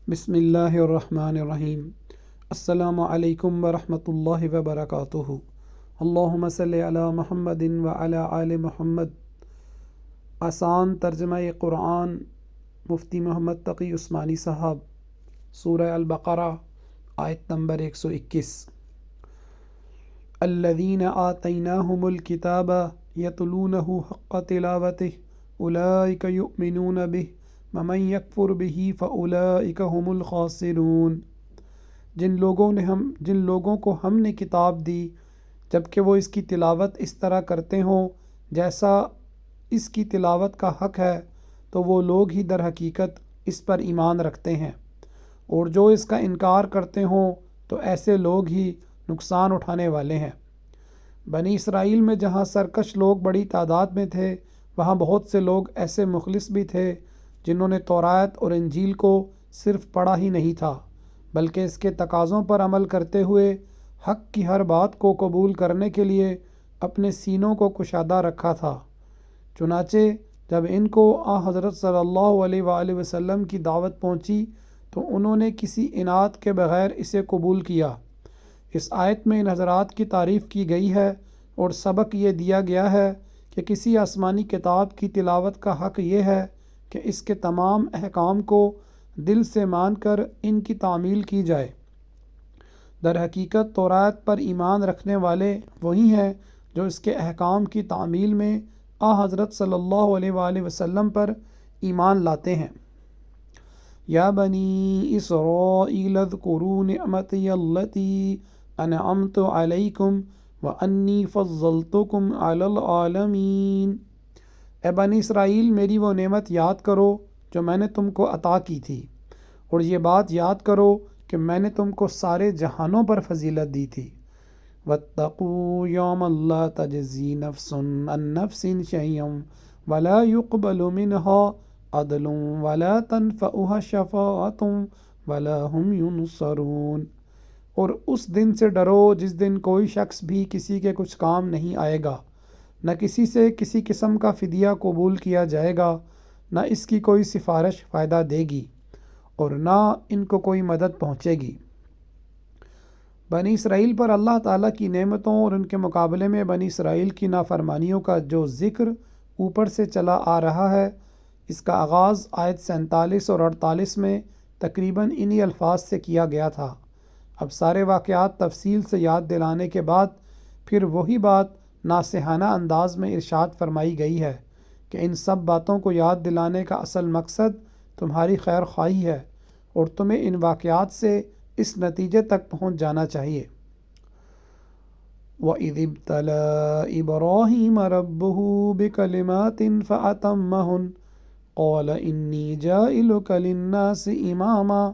بسم اللہ الرحمن الرحیم۔ السلام علیکم ورحمۃ اللہ وبرکاتہ۔ اللہم صلی علی محمد وعلی آل محمد۔ آسان ترجمہ قرآن مفتی محمد تقی عثمانی صاحب، سورہ البقرہ آیت نمبر 121۔ الذین آتیناہم الکتاب یتلونہ حق تلاوتہ اولئک یؤمنون بہ ومن یکفر بہ فاولئک هم الخاسرون۔ جن لوگوں کو ہم نے کتاب دی جبکہ وہ اس کی تلاوت اس طرح کرتے ہوں جیسا اس کی تلاوت کا حق ہے، تو وہ لوگ ہی در حقیقت اس پر ایمان رکھتے ہیں، اور جو اس کا انکار کرتے ہوں تو ایسے لوگ ہی نقصان اٹھانے والے ہیں۔ بنی اسرائیل میں جہاں سرکش لوگ بڑی تعداد میں تھے، وہاں بہت سے لوگ ایسے مخلص بھی تھے جنہوں نے تورات اور انجیل کو صرف پڑھا ہی نہیں تھا بلکہ اس کے تقاضوں پر عمل کرتے ہوئے حق کی ہر بات کو قبول کرنے کے لیے اپنے سینوں کو کشادہ رکھا تھا۔ چنانچہ جب ان کو حضرت صلی اللہ علیہ وآلہ وسلم کی دعوت پہنچی تو انہوں نے کسی عناد کے بغیر اسے قبول کیا۔ اس آیت میں ان حضرات کی تعریف کی گئی ہے اور سبق یہ دیا گیا ہے کہ کسی آسمانی کتاب کی تلاوت کا حق یہ ہے کہ اس کے تمام احکام کو دل سے مان کر ان کی تعمیل کی جائے۔ در حقیقت تورات پر ایمان رکھنے والے وہی ہیں جو اس کے احکام کی تعمیل میں حضرت صلی اللہ علیہ وآلہ وسلم پر ایمان لاتے ہیں۔ یا بنی اسرائیل اذکروا نعمتی التی انعمت علیکم وانی فضلتکم علی العالمین۔ اے بنی اسرائیل، میری وہ نعمت یاد کرو جو میں نے تم کو عطا کی تھی، اور یہ بات یاد کرو کہ میں نے تم کو سارے جہانوں پر فضیلت دی تھی۔ واتقوا یوما لا تجزی نفس عن نفس شیئا ولا يقبل منها عدل ولا تنفعها شفاعۃ ولا هم ينصرون۔ اور اس دن سے ڈرو جس دن کوئی شخص بھی کسی کے کچھ کام نہیں آئے گا، نہ کسی سے کسی قسم کا فدیہ قبول کیا جائے گا، نہ اس کی کوئی سفارش فائدہ دے گی، اور نہ ان کو کوئی مدد پہنچے گی۔ بنی اسرائیل پر اللہ تعالیٰ کی نعمتوں اور ان کے مقابلے میں بنی اسرائیل کی نافرمانیوں کا جو ذکر اوپر سے چلا آ رہا ہے، اس کا آغاز آیت 47 اور 48 میں تقریباً انہی الفاظ سے کیا گیا تھا۔ اب سارے واقعات تفصیل سے یاد دلانے کے بعد پھر وہی بات ناصحانہ انداز میں ارشاد فرمائی گئی ہے کہ ان سب باتوں کو یاد دلانے کا اصل مقصد تمہاری خیر خواہی ہے، اور تمہیں ان واقعات سے اس نتیجے تک پہنچ جانا چاہیے۔ وَإِذِ ابْتَلَىٰ إِبْرَاهِيمَ رَبُّهُ بِكَلِمَاتٍ فَأَتَمَّهُنَّ قَالَ إِنِّي جَاعِلُكَ لِلنَّاسِ إِمَامًا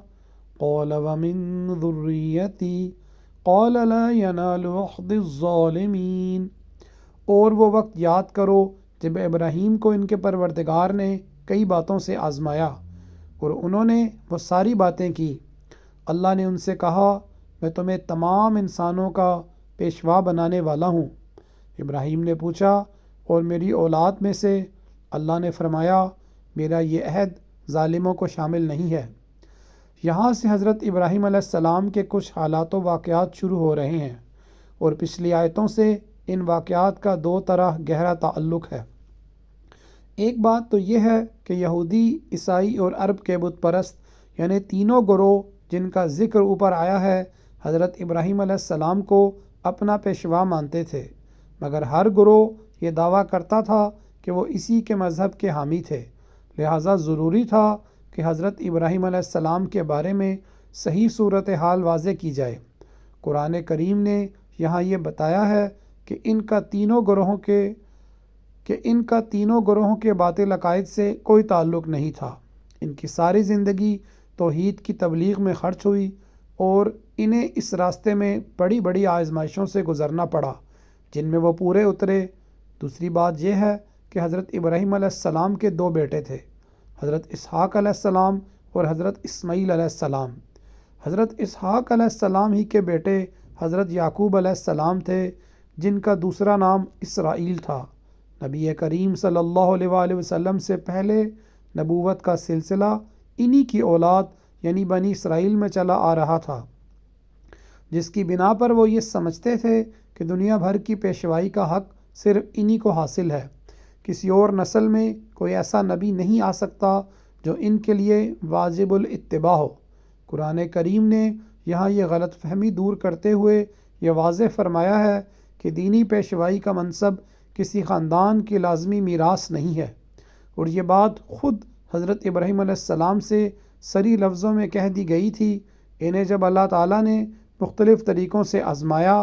قَالَ وَمِن ذُرِّيَّتِي قَالَ لَا يَنَالُ عَهْدِي الظَّالِمِينَ۔ اور وہ وقت یاد کرو جب ابراہیم کو ان کے پروردگار نے کئی باتوں سے آزمایا اور انہوں نے وہ ساری باتیں کی۔ اللہ نے ان سے کہا، میں تمہیں تمام انسانوں کا پیشوا بنانے والا ہوں۔ ابراہیم نے پوچھا، اور میری اولاد میں سے؟ اللہ نے فرمایا، میرا یہ عہد ظالموں کو شامل نہیں ہے۔ یہاں سے حضرت ابراہیم علیہ السلام کے کچھ حالات و واقعات شروع ہو رہے ہیں، اور پچھلی آیتوں سے ان واقعات کا دو طرح گہرا تعلق ہے۔ ایک بات تو یہ ہے کہ یہودی، عیسائی اور عرب کے بت پرست، یعنی تینوں گروہ جن کا ذکر اوپر آیا ہے، حضرت ابراہیم علیہ السلام کو اپنا پیشوا مانتے تھے، مگر ہر گروہ یہ دعویٰ کرتا تھا کہ وہ اسی کے مذہب کے حامی تھے، لہٰذا ضروری تھا کہ حضرت ابراہیم علیہ السلام کے بارے میں صحیح صورتحال واضح کی جائے۔ قرآن کریم نے یہاں یہ بتایا ہے کہ ان کا تینوں گروہوں کے باطل عقائد سے کوئی تعلق نہیں تھا۔ ان کی ساری زندگی توحید کی تبلیغ میں خرچ ہوئی، اور انہیں اس راستے میں بڑی بڑی آزمائشوں سے گزرنا پڑا جن میں وہ پورے اترے۔ دوسری بات یہ ہے کہ حضرت ابراہیم علیہ السلام کے دو بیٹے تھے، حضرت اسحاق علیہ السلام اور حضرت اسماعیل علیہ السلام۔ حضرت اسحاق علیہ السلام ہی کے بیٹے حضرت یعقوب علیہ السلام تھے، جن کا دوسرا نام اسرائیل تھا۔ نبی کریم صلی اللہ علیہ وآلہ وسلم سے پہلے نبوت کا سلسلہ انہی کی اولاد یعنی بنی اسرائیل میں چلا آ رہا تھا، جس کی بنا پر وہ یہ سمجھتے تھے کہ دنیا بھر کی پیشوائی کا حق صرف انہی کو حاصل ہے، کسی اور نسل میں کوئی ایسا نبی نہیں آ سکتا جو ان کے لیے واجب الاتباع ہو۔ قرآن کریم نے یہاں یہ غلط فہمی دور کرتے ہوئے یہ واضح فرمایا ہے کہ دینی پیشوائی کا منصب کسی خاندان کی لازمی میراث نہیں ہے، اور یہ بات خود حضرت ابراہیم علیہ السلام سے صریح لفظوں میں کہہ دی گئی تھی۔ انہیں جب اللہ تعالیٰ نے مختلف طریقوں سے آزمایا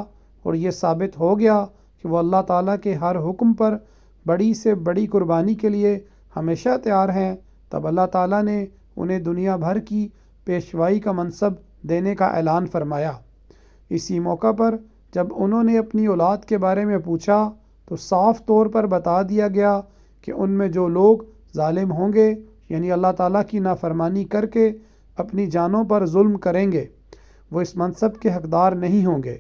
اور یہ ثابت ہو گیا کہ وہ اللہ تعالیٰ کے ہر حکم پر بڑی سے بڑی قربانی کے لیے ہمیشہ تیار ہیں، تب اللہ تعالیٰ نے انہیں دنیا بھر کی پیشوائی کا منصب دینے کا اعلان فرمایا۔ اسی موقع پر جب انہوں نے اپنی اولاد کے بارے میں پوچھا تو صاف طور پر بتا دیا گیا کہ ان میں جو لوگ ظالم ہوں گے، یعنی اللہ تعالیٰ کی نافرمانی کر کے اپنی جانوں پر ظلم کریں گے، وہ اس منصب کے حقدار نہیں ہوں گے۔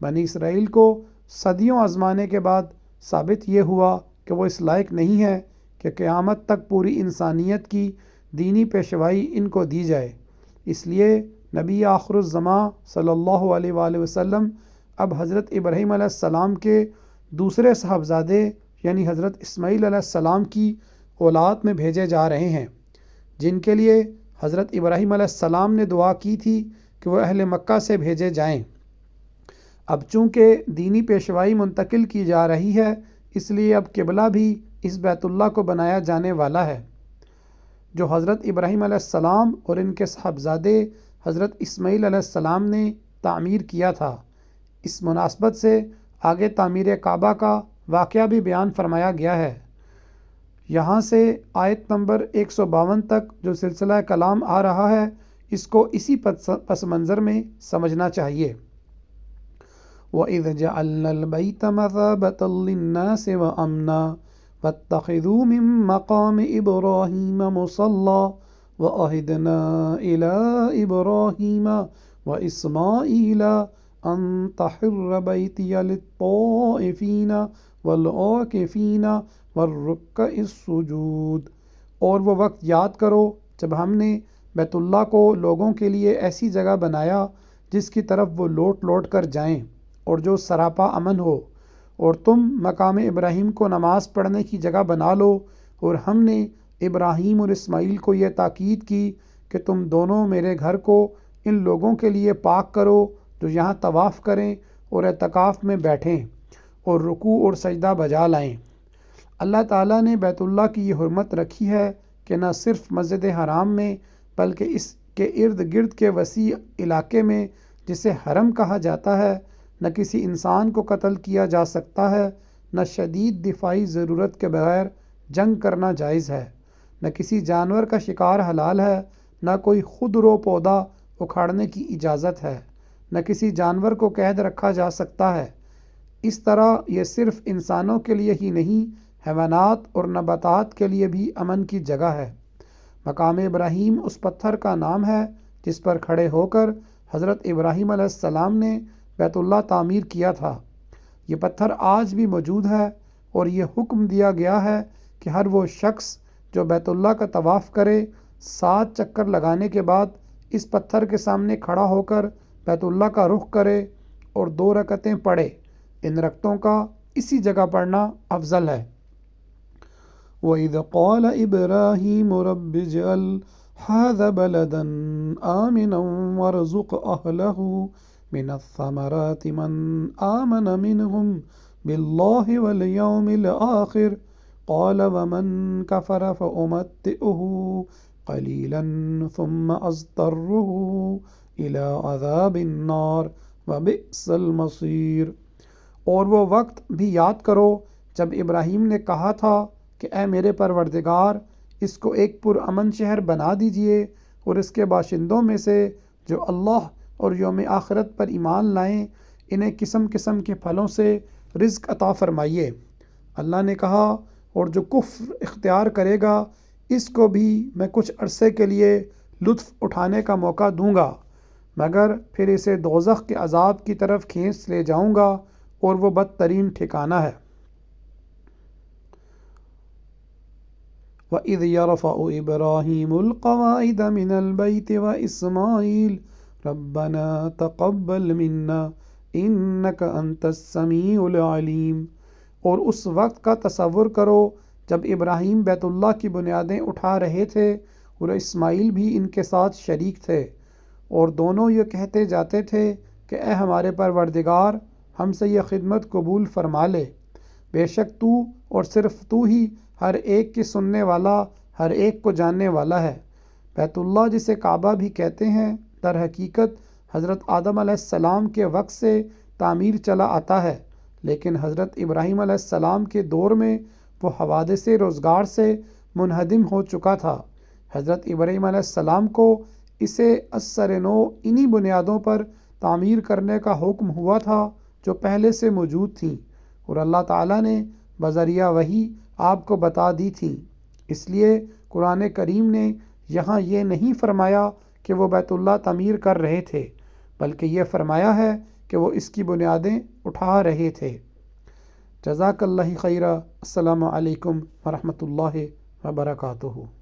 بنی اسرائیل کو صدیوں آزمانے کے بعد ثابت یہ ہوا کہ وہ اس لائق نہیں ہے کہ قیامت تک پوری انسانیت کی دینی پیشوائی ان کو دی جائے۔ اس لیے نبی آخر الزماں صلی اللہ علیہ وآلہ وسلم اب حضرت ابراہیم علیہ السلام کے دوسرے صاحبزادے یعنی حضرت اسماعیل علیہ السلام کی اولاد میں بھیجے جا رہے ہیں، جن کے لیے حضرت ابراہیم علیہ السلام نے دعا کی تھی کہ وہ اہل مکہ سے بھیجے جائیں۔ اب چونکہ دینی پیشوائی منتقل کی جا رہی ہے، اس لیے اب قبلہ بھی اس بیت اللہ کو بنایا جانے والا ہے جو حضرت ابراہیم علیہ السلام اور ان کے صاحبزادے حضرت اسماعیل علیہ السلام نے تعمیر کیا تھا۔ اس مناسبت سے آگے تعمیر کعبہ کا واقعہ بھی بیان فرمایا گیا ہے۔ یہاں سے آیت نمبر 152 تک جو سلسلہ کلام آ رہا ہے، اس کو اسی پس منظر میں سمجھنا چاہیے۔ وَإِذْ جَعَلْنَا الْبَيْتَ مَثَابَةً لِلنَّاسِ وَأَمْنًا وَاتَّخِذُوا مِن مَّقَامِ إِبْرَاهِيمَ مُصَلًّى وَعَهِدْنَا إِلَىٰ إِبْرَاهِيمَ وَإِسْمَاعِيلَ أَن طَهِّرَ بَيْتِيَ لِلطَّائِفِينَ وَالْعَاكِفِينَ وَالرُّكَّعِ السُّجُودِ۔ اور وہ وقت یاد کرو جب ہم نے بیت اللہ کو لوگوں کے لیے ایسی جگہ بنایا جس کی طرف وہ لوٹ لوٹ کر جائیں اور جو سراپا امن ہو، اور تم مقام ابراہیم کو نماز پڑھنے کی جگہ بنا لو، اور ہم نے ابراہیم اور اسماعیل کو یہ تاکید کی کہ تم دونوں میرے گھر کو ان لوگوں کے لیے پاک کرو جو یہاں طواف کریں اور اعتکاف میں بیٹھیں اور رکوع اور سجدہ بجا لائیں۔ اللہ تعالیٰ نے بیت اللہ کی یہ حرمت رکھی ہے کہ نہ صرف مسجد حرام میں بلکہ اس کے ارد گرد کے وسیع علاقے میں جسے حرم کہا جاتا ہے نہ کسی انسان کو قتل کیا جا سکتا ہے، نہ شدید دفاعی ضرورت کے بغیر جنگ کرنا جائز ہے، نہ کسی جانور کا شکار حلال ہے، نہ کوئی خود رو پودا اکھاڑنے کی اجازت ہے، نہ کسی جانور کو قید رکھا جا سکتا ہے۔ اس طرح یہ صرف انسانوں کے لیے ہی نہیں، حیوانات اور نباتات کے لیے بھی امن کی جگہ ہے۔ مقام ابراہیم اس پتھر کا نام ہے جس پر کھڑے ہو کر حضرت ابراہیم علیہ السلام نے بیت اللہ تعمیر کیا تھا۔ یہ پتھر آج بھی موجود ہے، اور یہ حکم دیا گیا ہے کہ ہر وہ شخص جو بیت اللہ کا طواف کرے 7 چکر لگانے کے بعد اس پتھر کے سامنے کھڑا ہو کر بیت اللہ کا رخ کرے اور 2 رکعتیں پڑھے۔ ان رکعتوں کا اسی جگہ پڑھنا افضل ہے۔ وَإِذْ قَالَ إِبْرَاهِيمُ رَبِّ اجْعَلْ هَٰذَا بَلَدًا آمِنًا وَارْزُقْ أَهْلَهُ مِنَ الثَّمَرَاتِ مَنْ آمَنَ مِنْهُمْ بِاللَّهِ وَالْيَوْمِ الْآخِرِ قَالَ وَمَنْ كَفَرَ فَأُمَتِّعُهُ قَلِيلًا ثُمَّ أَضْطَرُّهُ إِلَىٰ عَذَابِ النَّارِ وَبِئْسَ الْمَصِيرُ۔ اور وہ وقت بھی یاد کرو جب ابراہیم نے کہا تھا کہ اے میرے پروردگار، اس کو ایک پرامن شہر بنا دیجئے اور اس کے باشندوں میں سے جو اللہ اور یوم آخرت پر ایمان لائیں انہیں قسم قسم کے پھلوں سے رزق عطا فرمائیے۔ اللہ نے کہا اور جو کفر اختیار کرے گا اس کو بھی میں کچھ عرصے کے لیے لطف اٹھانے کا موقع دوں گا، مگر پھر اسے دوزخ کے عذاب کی طرف کھینچ لے جاؤں گا اور وہ بدترین ٹھکانہ ہے۔ وَإِذْ يَرْفَعُ إِبْرَاهِيمُ الْقَوَاعِدَ مِنَ الْبَيْتِ وَإِسْمَاعِيلُ رَبَّنَا تَقَبَّلْ مِنَّا إِنَّكَ أَنْتَ السَّمِيعُ الْعَلِيمُ۔ اور اس وقت کا تصور کرو جب ابراہیم بیت اللہ کی بنیادیں اٹھا رہے تھے اور اسماعیل بھی ان کے ساتھ شریک تھے، اور دونوں یہ کہتے جاتے تھے کہ اے ہمارے پروردگار، ہم سے یہ خدمت قبول فرما لے، بے شک تو اور صرف تو ہی ہر ایک کی سننے والا، ہر ایک کو جاننے والا ہے۔ بیت اللہ جسے کعبہ بھی کہتے ہیں، در حقیقت حضرت آدم علیہ السلام کے وقت سے تعمیر چلا آتا ہے، لیکن حضرت ابراہیم علیہ السلام کے دور میں وہ حوادث روزگار سے منہدم ہو چکا تھا۔ حضرت ابراہیم علیہ السلام کو اسے ازسر نو انہی بنیادوں پر تعمیر کرنے کا حکم ہوا تھا جو پہلے سے موجود تھیں، اور اللہ تعالیٰ نے بذریعہ وحی آپ کو بتا دی تھیں۔ اس لیے قرآن کریم نے یہاں یہ نہیں فرمایا کہ وہ بیت اللہ تعمیر کر رہے تھے، بلکہ یہ فرمایا ہے کہ وہ اس کی بنیادیں اٹھا رہے تھے۔ جزاک اللہ خیرہ۔ السلام علیکم ورحمۃ اللہ وبرکاتہ۔